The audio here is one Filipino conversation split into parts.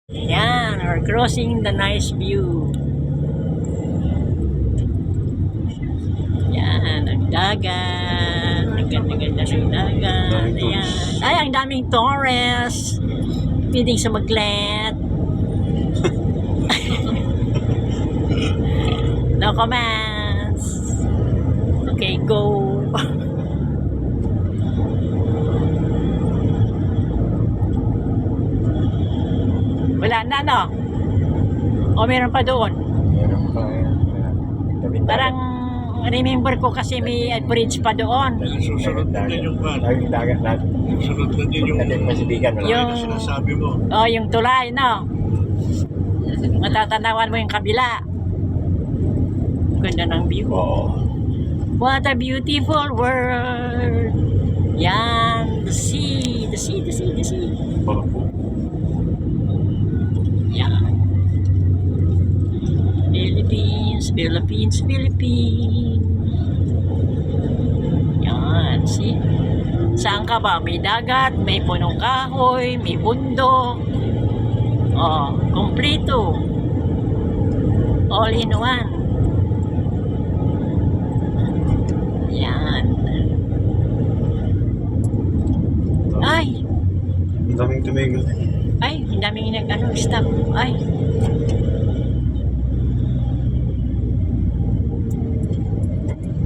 Yan, we're crossing the nice view. Yan, ang dagat. Ang ganda-ganda sa dagat. Ayan. Ay, ang daming tourists. Pwedeng sumaglit. No comments. Okay, go. Wala na, no? O meron pa doon? Meron pa. Parang remember ko kasi may bridge pa doon. Susunod na din yung van. Yung dagat natin. Susunod na din yung Natin Pasibigan. Yung- na sinasabi mo. Oh, yung tulay, no? Matatanawan mo yung kabila. Ganda ng view. Oo. What a beautiful world. Yan, the sea, the sea, the sea, the sea. Yan. Philippines, Philippines, Philippines. Yan, see? Saan ka ba? May dagat, may punong kahoy, may bundok. Oh, kompleto. All in one. Yan. Ay, Ang daming tumigil. ay, ang daming stop. Ay.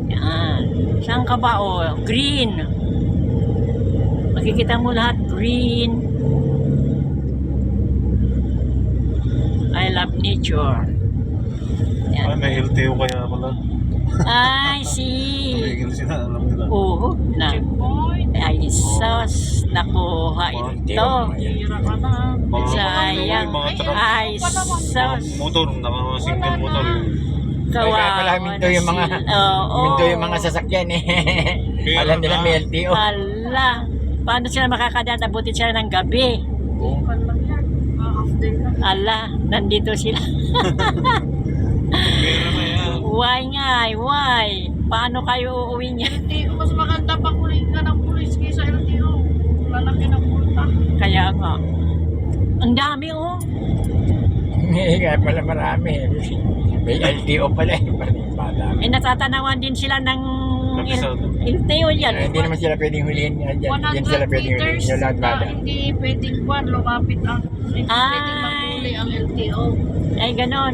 Yan. Saan ka ba? Oh, green. Makikita mo lahat green. I love nature. Ay, Yan. may LTO kaya pala. I see. Tumigil sila, alam nila. Oo. Na. Ay, sus. Nakuha ito. Mga Sayang. mga truck, Ay, mga sus. motor, naka-single motor. Kawawa pala minto yung mga Oo. minto yung mga sasakyan eh. Alam nila may LTO. Ala. Paano sila makakadaan? Abutin sila ng gabi. Ala. Nandito sila. Pera na yan. Why nga? Why? Paano kayo uuwi niya? LTO, mas maganda pa kuling ka ng pulis kaysa LTO. Lalaki ng multa. Kaya nga. Ang dami oh. Kaya pala marami. May LTO pala eh. Madami. Eh natatanawan din sila ng Kabisado. LTO yan. Hindi naman sila pwedeng hulihin. Hindi sila 100 pwedeng hulihin. meters Yung lahat na bada. hindi pwedeng buwan, lumapit ang hindi Ay. pwedeng mahuli ang LTO. Ay ganon.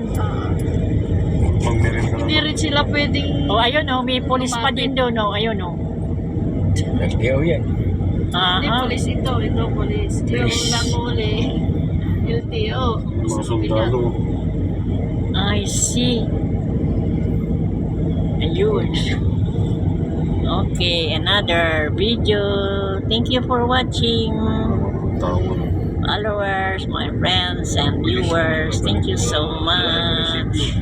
Pag-merin ka Hindi lang. rin sila pwedeng O ayun oh. May pulis pa din doon oh. Ayun oh. LTO yan. hindi Aha. pulis ito pulis. Yung nanguli LTO. Mga sundalo. I see. Ayun. Okay, another video. Thank you for watching. Tawon. Followers, my friends and viewers, thank you so much.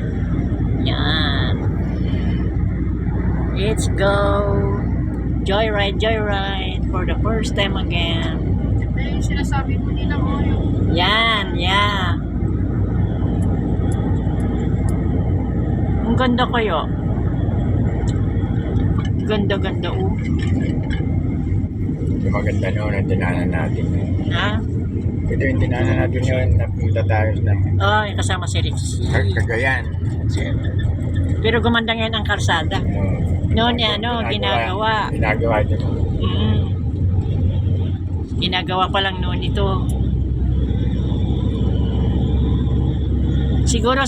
Yan. Let's go. Joyride, joyride for the first time again. Yung sinasabi mo nila mo yung Yan, yeah. Ang ganda kayo. Ganda-ganda oh. Yung maganda noon ang dinanan natin. Ha? Ito yung dinanan natin yun. Napunta tayo na Oh, yung kasama si Rixie. Cagayan. Pero gumanda ngayon ang karsada. Noon yan, no, ginagawa. Ginagawa dyan. Ginagawa pa lang noon ito. Siguro